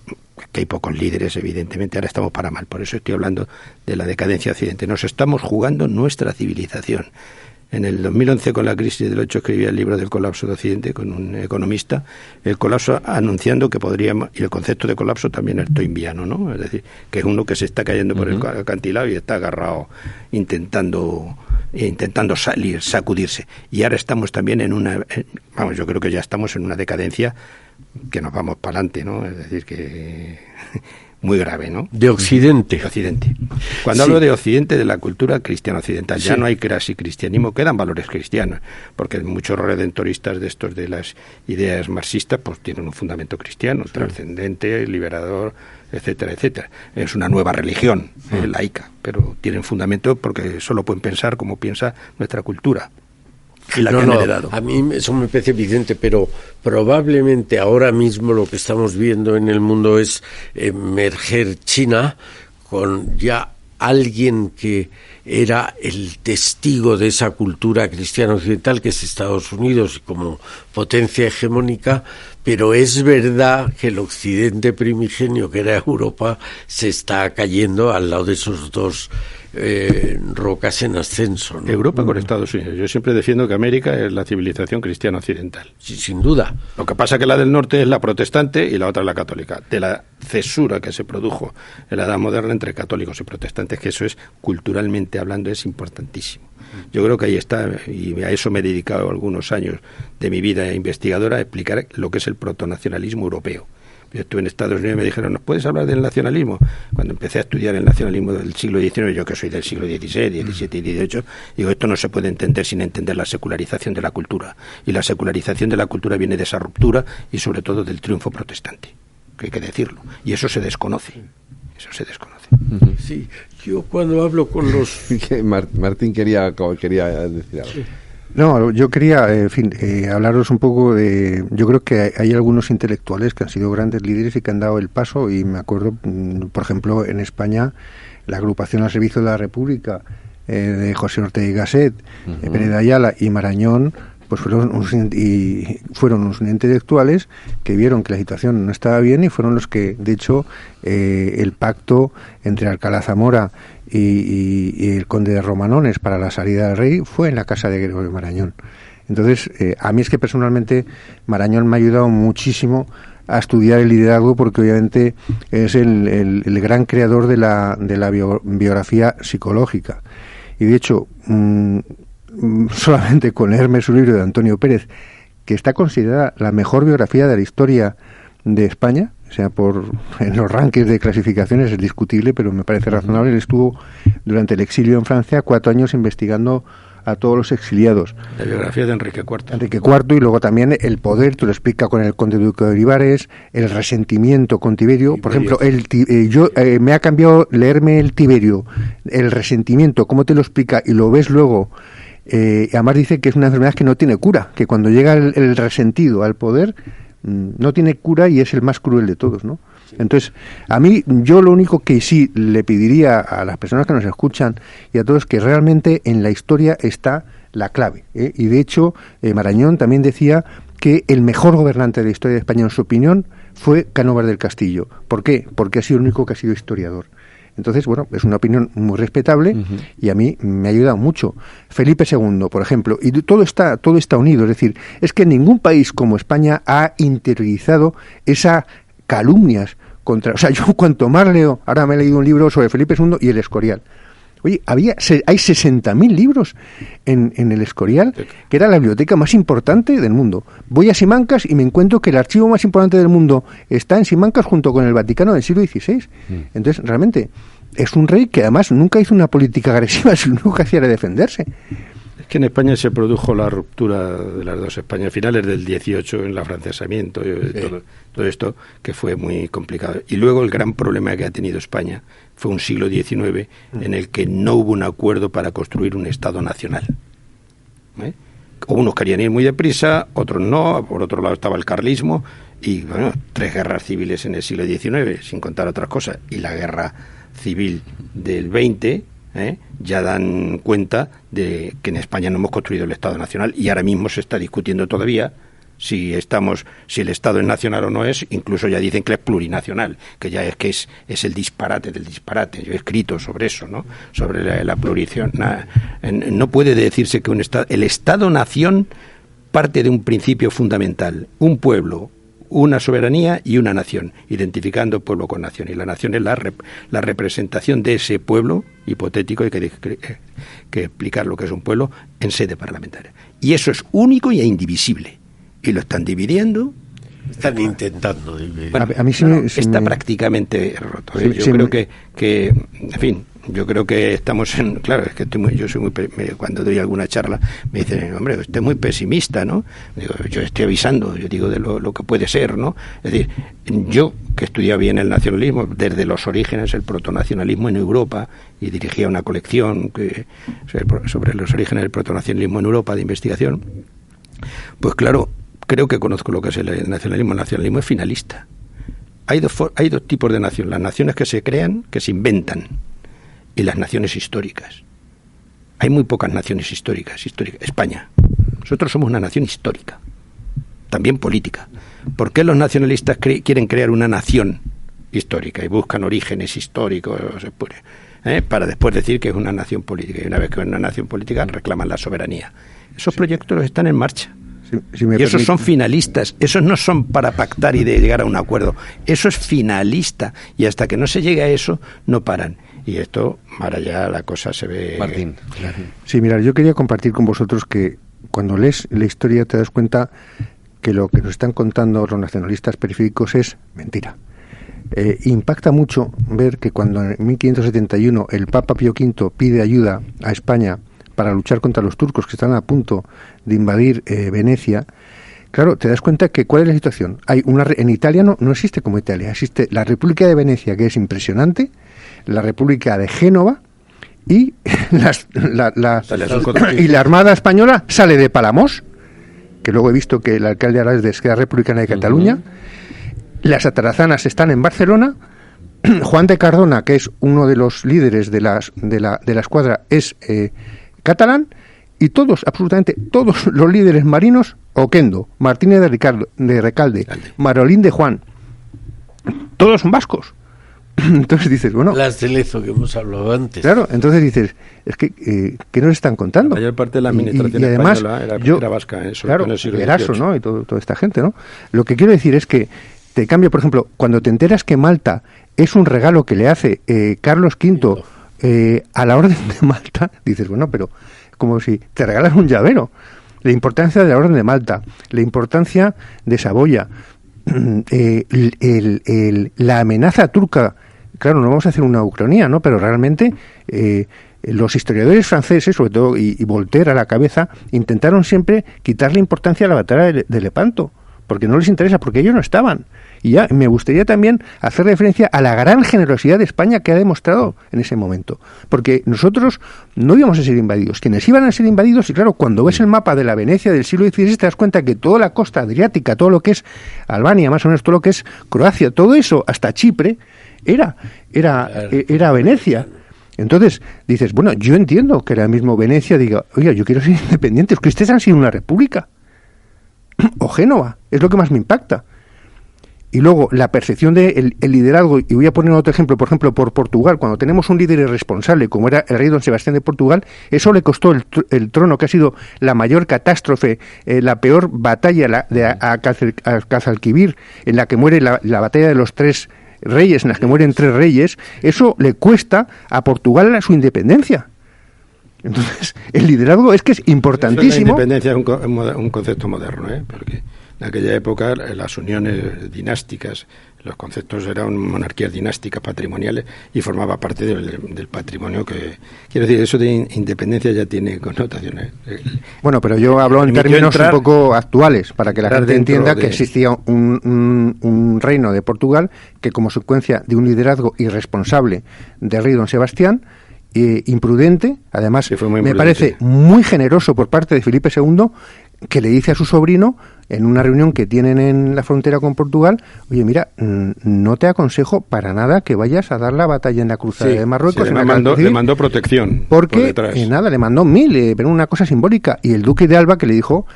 que hay pocos líderes, evidentemente, ahora estamos para mal. Por eso estoy hablando de la decadencia occidente. Nos estamos jugando nuestra civilización. En el 2011, con la crisis del 8, escribía el libro del colapso de Occidente con un economista, el colapso anunciando que podríamos, y el concepto de colapso también es toynbiano, ¿no? Es decir, que es uno que se está cayendo por el acantilado y está agarrado intentando salir, sacudirse. Y ahora estamos también en una, yo creo que ya estamos en una decadencia que nos vamos para adelante, ¿no? Es decir, que muy grave, ¿no? De Occidente. De Occidente. Cuando hablo de Occidente, de la cultura cristiana occidental, ya no hay casi cristianismo, quedan valores cristianos, porque muchos redentoristas de estos de las ideas marxistas, pues tienen un fundamento cristiano, trascendente, liberador, etcétera, etcétera. Es una nueva religión, laica, pero tienen fundamento porque solo pueden pensar como piensa nuestra cultura. Y la que han heredado. A mí eso me parece evidente, pero probablemente ahora mismo lo que estamos viendo en el mundo es emerger China con ya alguien que era el testigo de esa cultura cristiana occidental, que es Estados Unidos como potencia hegemónica, pero es verdad que el occidente primigenio, que era Europa, se está cayendo al lado de esos dos rocas en ascenso, ¿no? Europa con Estados Unidos. Yo siempre defiendo que América es la civilización cristiana occidental. Sí, sin duda. Lo que pasa es que la del norte es la protestante y la otra es la católica. De la cesura que se produjo en la Edad Moderna entre católicos y protestantes, que eso es, culturalmente hablando, es importantísimo. Yo creo que ahí está, y a eso me he dedicado algunos años de mi vida investigadora, a explicar lo que es el protonacionalismo europeo. Yo estuve en Estados Unidos y me dijeron, ¿nos puedes hablar del nacionalismo? Cuando empecé a estudiar el nacionalismo del siglo XIX, yo que soy del siglo XVI, XVII y XVIII, digo, esto no se puede entender sin entender la secularización de la cultura. Y la secularización de la cultura viene de esa ruptura y sobre todo del triunfo protestante, que hay que decirlo. Y eso se desconoce. Eso se desconoce. Sí, yo cuando hablo con los... Martín quería decir algo. No, yo quería, hablaros un poco de... Yo creo que hay algunos intelectuales que han sido grandes líderes y que han dado el paso, y me acuerdo, por ejemplo, en España, la agrupación al servicio de la República de José Ortega y Gasset, Pérez de Ayala y Marañón, pues fueron unos intelectuales que vieron que la situación no estaba bien y fueron los que, de hecho, el pacto entre Alcalá Zamora y el conde de Romanones para la salida del rey fue en la casa de Gregorio Marañón. Entonces, a mí es que personalmente Marañón me ha ayudado muchísimo a estudiar el liderazgo, porque obviamente es el gran creador de la biografía psicológica. Y de hecho, solamente con leerme su libro de Antonio Pérez, que está considerada la mejor biografía de la historia de España, o sea, en los rankings de clasificaciones es discutible, pero me parece razonable. Él estuvo durante el exilio en Francia 4 años investigando a todos los exiliados. La biografía de Enrique IV. Enrique IV, y luego también el poder, tú lo explicas con el conde duque de Olivares, el resentimiento con Tiberio. Por ejemplo, me ha cambiado leerme el Tiberio, el resentimiento, cómo te lo explica, y lo ves luego. Además dice que es una enfermedad que no tiene cura, que cuando llega el resentido al poder no tiene cura y es el más cruel de todos, ¿no? Entonces, a mí, yo lo único que sí le pediría a las personas que nos escuchan y a todos, que realmente en la historia está la clave, ¿eh? Y de hecho, Marañón también decía que el mejor gobernante de la historia de España, en su opinión, fue Canóvar del Castillo. ¿Por qué? Porque ha sido el único que ha sido historiador. Entonces, bueno, es una opinión muy respetable y a mí me ha ayudado mucho. Felipe II, por ejemplo, y todo está unido. Es decir, es que ningún país como España ha interiorizado esas calumnias contra... O sea, yo cuanto más leo, ahora me he leído un libro sobre Felipe II y el Escorial. Oye, hay 60.000 libros en el Escorial, que era la biblioteca más importante del mundo. Voy a Simancas y me encuentro que el archivo más importante del mundo está en Simancas junto con el Vaticano del siglo XVI. Entonces, realmente, es un rey que además nunca hizo una política agresiva, sino que hacía era defenderse. Es que en España se produjo la ruptura de las dos Españas, finales del 18, en el afrancesamiento, todo esto, que fue muy complicado. Y luego el gran problema que ha tenido España fue un siglo XIX en el que no hubo un acuerdo para construir un Estado nacional. Unos querían ir muy deprisa, otros no, por otro lado estaba el carlismo, y bueno, 3 guerras civiles en el siglo XIX, sin contar otras cosas, y la guerra civil del 20, ya dan cuenta de que en España no hemos construido el Estado nacional, y ahora mismo se está discutiendo todavía si el Estado es nacional o no es. Incluso ya dicen que es plurinacional, que ya es el disparate del disparate. Yo he escrito sobre eso, ¿no? Sobre la plurización. No puede decirse que el Estado-nación parte de un principio fundamental: un pueblo, una soberanía y una nación, identificando pueblo con nación. Y la nación es la representación de ese pueblo hipotético. Hay que explicar lo que es un pueblo en sede parlamentaria. Y eso es único y indivisible. Y lo están dividiendo. Están intentando dividir. Bueno, a mí está prácticamente roto. Yo creo que, en fin, yo creo que estamos en... Claro, es que yo soy muy... Cuando doy alguna charla me dicen, hombre, usted es muy pesimista, ¿no? Digo, yo estoy avisando, yo digo de lo que puede ser, ¿no? Es decir, yo, que estudiaba bien el nacionalismo, desde los orígenes, el protonacionalismo en Europa, y dirigía una colección sobre los orígenes del protonacionalismo en Europa de investigación, pues claro, creo que conozco lo que es el nacionalismo. El nacionalismo es finalista. Hay dos tipos de nación: las naciones que se crean, que se inventan, y las naciones históricas. Hay muy pocas naciones históricas. España. Nosotros somos una nación histórica, también política. ¿Por qué los nacionalistas quieren crear una nación histórica y buscan orígenes históricos para después decir que es una nación política? Y una vez que es una nación política, reclaman la soberanía. Esos proyectos están en marcha. Y esos son finalistas, esos no son para pactar y de llegar a un acuerdo, eso es finalista, y hasta que no se llegue a eso no paran. Y esto, ahora ya la cosa se ve... Martín. Sí, mira, yo quería compartir con vosotros que cuando lees la historia te das cuenta que lo que nos están contando los nacionalistas periféricos es mentira. Impacta mucho ver que cuando en 1571 el Papa Pío V pide ayuda a España para luchar contra los turcos que están a punto de invadir Venecia, claro, te das cuenta que ¿cuál es la situación? En Italia no existe como Italia, existe la República de Venecia, que es impresionante, la República de Génova, y la Armada Española sale de Palamós, que luego he visto que el alcalde ahora es de Esquerra Republicana de Cataluña. Las atarazanas están en Barcelona. Juan de Cardona, que es uno de los líderes de la escuadra, es catalán, y absolutamente todos los líderes marinos, Oquendo, Martínez de Recalde, Marolín de Juan, todos son vascos. Entonces dices, bueno... Las de Lezo, que hemos hablado antes. Claro, entonces dices, es que ¿qué nos están contando? La mayor parte de la administración y además, española era vasca, claro, en el siglo Eraso, XVIII. ¿no? Y toda esta gente, ¿no? Lo que quiero decir es que te cambia, por ejemplo, cuando te enteras que Malta es un regalo que le hace Carlos V a la Orden de Malta, dices, bueno, pero como si te regalan un llavero. La importancia de la Orden de Malta, la importancia de Saboya, la amenaza turca. Claro, no vamos a hacer una ucronía, ¿no? Pero realmente los historiadores franceses, sobre todo, y Voltaire a la cabeza, intentaron siempre quitarle importancia a la batalla de Lepanto, porque no les interesa, porque ellos no estaban. Y ya me gustaría también hacer referencia a la gran generosidad de España que ha demostrado en ese momento. Porque nosotros no íbamos a ser invadidos. Quienes iban a ser invadidos, y claro, cuando ves el mapa de la Venecia del siglo XVI te das cuenta que toda la costa adriática, todo lo que es Albania, más o menos todo lo que es Croacia, todo eso, hasta Chipre, era Venecia. Entonces dices, bueno, yo entiendo que ahora mismo Venecia diga, oiga, yo quiero ser independiente, es que ustedes han sido una república. O Génova, es lo que más me impacta. Y luego la percepción del liderazgo, y voy a poner otro ejemplo, por ejemplo, por Portugal, cuando tenemos un líder irresponsable como era el rey don Sebastián de Portugal, eso le costó el trono, que ha sido la mayor catástrofe, la peor batalla de Alcazalquivir, en la que muere la batalla de los 3 reyes, en la que mueren 3 reyes, eso le cuesta a Portugal su independencia. Entonces, el liderazgo es que es importantísimo. La independencia es un concepto moderno, porque en aquella época las uniones dinásticas, los conceptos eran monarquías dinásticas patrimoniales y formaba parte del patrimonio que... Quiero decir, eso de independencia ya tiene connotaciones. Bueno, pero yo hablo en términos un poco actuales, para que la gente entienda que existía un reino de Portugal que, como consecuencia de un liderazgo irresponsable del rey don Sebastián, imprudente, además sí, me parece muy generoso por parte de Felipe II, que le dice a su sobrino en una reunión que tienen en la frontera con Portugal, oye, mira, no te aconsejo para nada que vayas a dar la batalla en la cruzada de Marruecos. Sí, le mandó protección. Porque, le mandó 1000, pero una cosa simbólica. Y el duque de Alba, que le dijo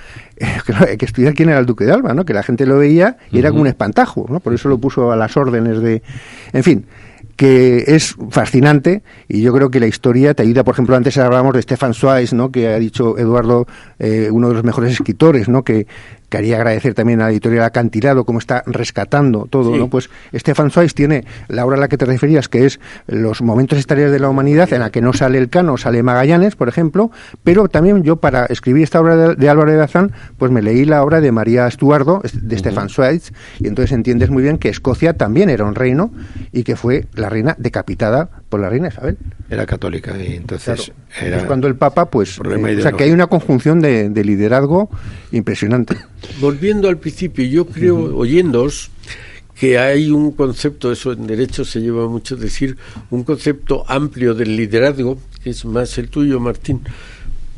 hay que estudiar quién era el duque de Alba, ¿no? Que la gente lo veía y era como un espantajo, ¿no? Por eso lo puso a las órdenes de... En fin, que es fascinante, y yo creo que la historia te ayuda. Por ejemplo, antes hablábamos de Stefan Zweig, ¿no? Que ha dicho Eduardo, uno de los mejores escritores, ¿no? Que quería agradecer también a la editorial Acantilado cómo está rescatando todo, sí. ¿No? Pues Stefan Zweig tiene la obra a la que te referías, que es Los momentos estelares de la humanidad, en la que no sale Elcano, sale Magallanes, por ejemplo, pero también yo, para escribir esta obra de Álvaro de Bazán, pues me leí la obra de María Estuardo, de Stefan Zweig, y entonces entiendes muy bien que Escocia también era un reino y que fue la reina decapitada por la reina Isabel. Era católica, y entonces... Claro. Es cuando el Papa, pues... o sea, que hay una conjunción de liderazgo impresionante. Volviendo al principio, yo creo, oyéndoos, que hay un concepto, eso en derecho se lleva mucho decir, un concepto amplio del liderazgo, que es más el tuyo, Martín,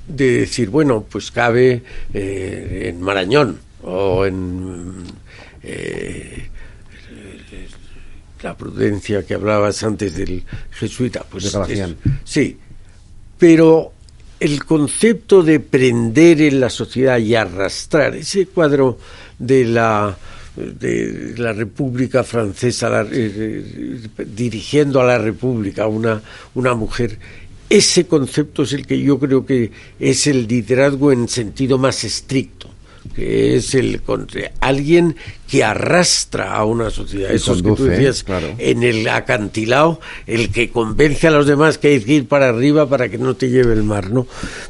de decir, bueno, pues cabe en Marañón o en... la prudencia que hablabas antes del jesuita, pues sí, pero el concepto de prender en la sociedad y arrastrar ese cuadro de la República Francesa, dirigiendo a la República una mujer, ese concepto es el que yo creo que es el liderazgo en sentido más estricto, que es alguien que arrastra a una sociedad. Eso es que tú decías, claro. En el acantilado, el que convence a los demás que hay que ir para arriba para que no te lleve el mar, ¿no?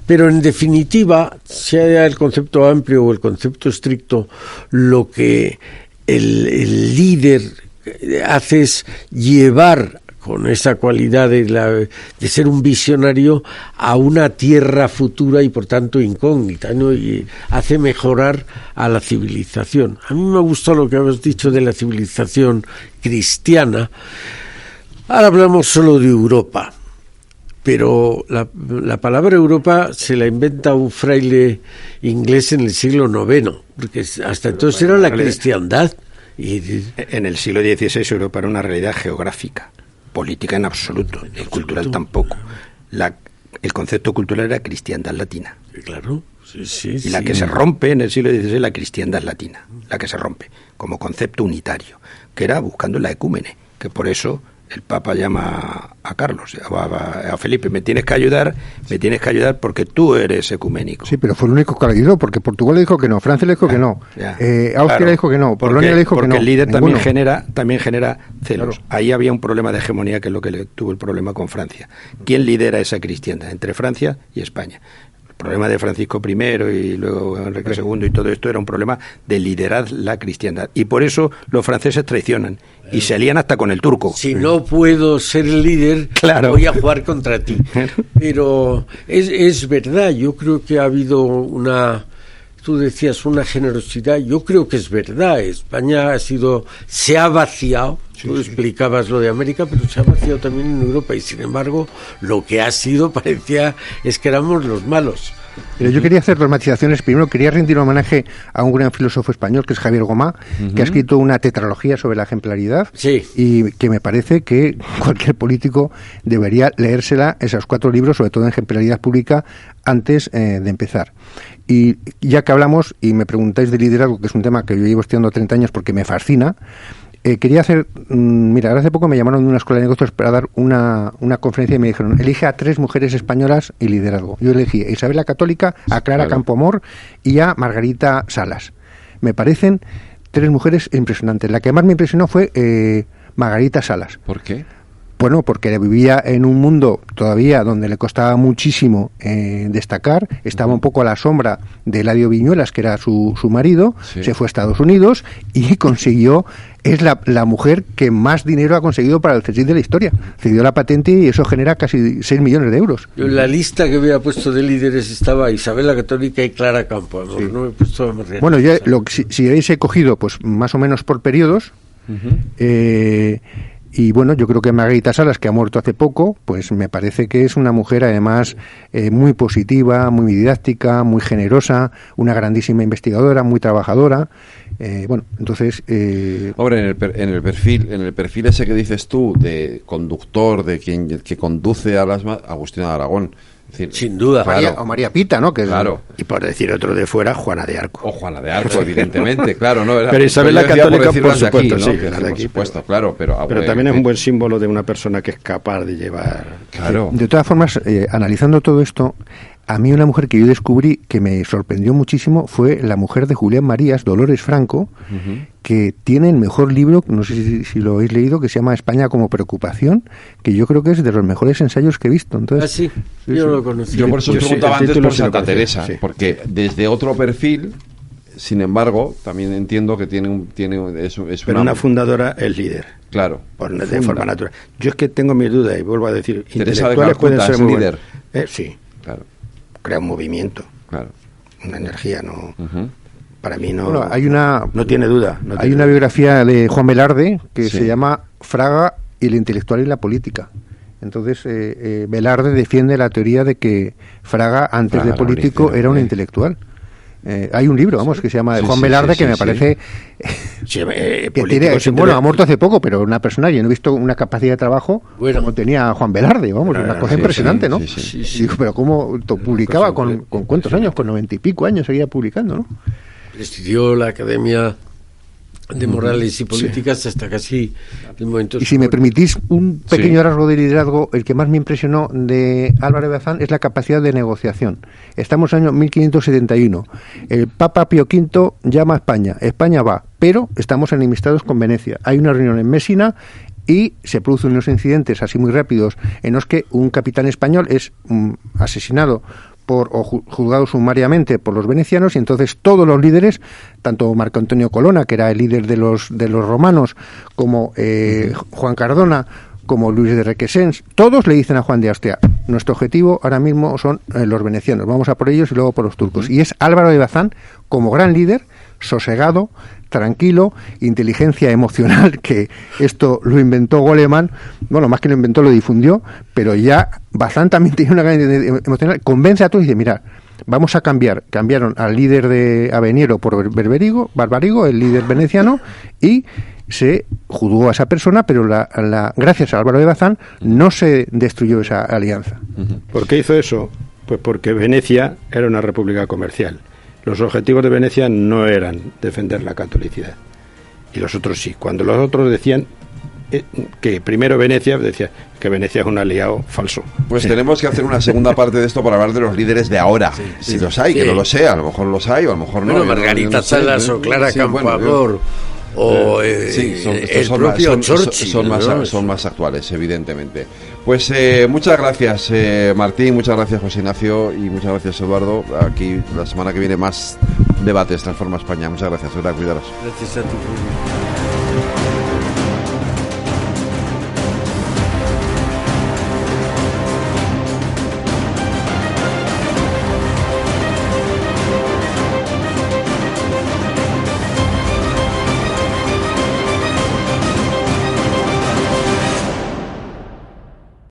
Pero en definitiva, sea el concepto amplio o el concepto estricto, lo que el líder hace es llevar con esa cualidad de ser un visionario a una tierra futura y por tanto incógnita, ¿no? Y hace mejorar a la civilización. A mí me gustó lo que habéis dicho de la civilización cristiana. Ahora hablamos solo de Europa, pero la palabra Europa se la inventa un fraile inglés en el siglo IX, porque hasta entonces era la cristiandad. Y en el siglo XVI Europa era una realidad geográfica. Política en absoluto, y cultural tampoco. El concepto cultural era cristiandad latina. Claro, sí. Y la que se rompe en el siglo XVI, la cristiandad latina, la que se rompe como concepto unitario, que era buscando la ecúmene, que por eso el Papa llama a Carlos, a Felipe, me tienes que ayudar porque tú eres ecuménico. Sí, pero fue el único que le ayudó, porque Portugal le dijo que no, Francia le dijo que no, Austria le dijo que no, Polonia le dijo que no. Porque el líder también genera celos. Claro. Ahí había un problema de hegemonía, que es lo que le tuvo el problema con Francia. ¿Quién lidera esa cristiandad? Entre Francia y España. El problema de Francisco I y luego Enrique II y todo esto era un problema de liderar la cristiandad. Y por eso los franceses traicionan y se alían hasta con el turco. Si no puedo ser el líder, claro, voy a jugar contra ti. Pero es verdad, yo creo que ha habido tú decías una generosidad, yo creo que es verdad. España se ha vaciado, tú explicabas lo de América, pero se ha vaciado también en Europa, y sin embargo lo que ha sido parecía es que éramos los malos. Pero yo quería hacer dos matizaciones. Primero, quería rendir un homenaje a un gran filósofo español, que es Javier Gomá, que ha escrito una tetralogía sobre la ejemplaridad, y que me parece que cualquier político debería leérsela, esos 4 libros, sobre todo en ejemplaridad pública, antes de empezar. Y ya que hablamos, y me preguntáis de liderazgo, que es un tema que yo llevo estudiando 30 años porque me fascina, quería hacer, mira, hace poco me llamaron de una escuela de negocios para dar una conferencia y me dijeron, elige a 3 mujeres españolas y liderazgo. Yo elegí a Isabel la Católica, a Clara Campoamor y a Margarita Salas. Me parecen 3 mujeres impresionantes. La que más me impresionó fue Margarita Salas. ¿Por qué? Bueno, porque vivía en un mundo todavía donde le costaba muchísimo destacar, estaba un poco a la sombra de Eladio Viñuelas, que era su marido, se fue a Estados Unidos y consiguió, es la mujer que más dinero ha conseguido para el CSIC de la historia. Cedió la patente y eso genera casi 6 millones de euros. Yo en la lista que había puesto de líderes estaba Isabel la Católica y Clara Campoamor, no me he puesto a Margarita. Bueno, yo si habéis cogido pues más o menos por periodos, y bueno, yo creo que Margarita Salas, que ha muerto hace poco, pues me parece que es una mujer además muy positiva, muy didáctica, muy generosa, una grandísima investigadora, muy trabajadora. Bueno, entonces... Hombre, en el perfil ese que dices tú, de conductor, de quien que conduce a Agustina de Aragón. Es decir, sin duda. Claro. María Pita, ¿no? Claro. Y por decir otro de fuera, Juana de Arco. O Juana de Arco, evidentemente, claro. No, pero Isabel la Católica, por supuesto, aquí, sí, ¿no? Por supuesto, claro. Pero también es un buen símbolo de una persona que es capaz de llevar... Claro. De todas formas, analizando todo esto, a mí una mujer que yo descubrí que me sorprendió muchísimo fue la mujer de Julián Marías, Dolores Franco, que tiene el mejor libro, no sé si lo habéis leído, que se llama España como preocupación, que yo creo que es de los mejores ensayos que he visto. Entonces, sí, yo lo conocí. Yo por eso preguntaba antes por Santa Teresa, porque desde otro perfil, sin embargo, también entiendo que es una fundadora, es líder. Claro. De forma natural. Yo es que tengo mis dudas y vuelvo a decir, Teresa de intelectuales pueden ser muy líder. Sí. Claro. Crea un movimiento. Claro. Una energía, no... Para mí no, bueno, no tiene duda. Hay una biografía de Juan Velarde que se llama Fraga y el intelectual y la política. Entonces, Velarde defiende la teoría de que Fraga, antes de político, era un intelectual. Hay un libro, que se llama de Juan Velarde, que me parece... que tiene, bueno, ha muerto hace poco, pero una persona, yo no he visto una capacidad de trabajo como tenía Juan Velarde, una cosa impresionante, ¿no? Digo, pero ¿cómo publicaba? ¿Con cuántos años? Con 90 y pico años seguía publicando, ¿no? Presidió la Academia de Morales y Políticas hasta casi el momento... Y si me permitís un pequeño rasgo de liderazgo, el que más me impresionó de Álvaro de Bazán es la capacidad de negociación. Estamos en el año 1571. El Papa Pío V llama a España. España va, pero estamos enemistados con Venecia. Hay una reunión en Messina y se producen unos incidentes así muy rápidos en los que un capitán español es asesinado o juzgado sumariamente por los venecianos, y entonces todos los líderes, tanto Marco Antonio Colonna, que era el líder de los romanos, como Juan Cardona, como Luis de Requesens, todos le dicen a Juan de Austria, nuestro objetivo ahora mismo son los venecianos, vamos a por ellos y luego por los turcos. Y es Álvaro de Bazán, como gran líder, sosegado, tranquilo, inteligencia emocional, que esto lo inventó Goleman, bueno, más que lo inventó, lo difundió, pero ya Bazán también tenía una gran inteligencia emocional, convence a todos y dice, mira, vamos a cambiaron al líder de Aveniero por Barbarigo, el líder veneciano, y se juzgó a esa persona, pero gracias a Álvaro de Bazán no se destruyó esa alianza. ¿Por qué hizo eso? Pues porque Venecia era una república comercial. Los objetivos de Venecia no eran defender la catolicidad, y los otros sí. Cuando los otros decían que primero Venecia, decía que Venecia es un aliado falso. Pues tenemos que hacer una segunda parte de esto para hablar de los líderes de ahora. Si los hay, que no lo sé, a lo mejor los hay o a lo mejor no. Margarita Salas o Clara Campoamor o el propio Churchill. Son más actuales, evidentemente. Pues muchas gracias, Martín, muchas gracias, José Ignacio, y muchas gracias, Eduardo. Aquí la semana que viene más debates Transforma España. Muchas gracias, cuidaros. Gracias a ti.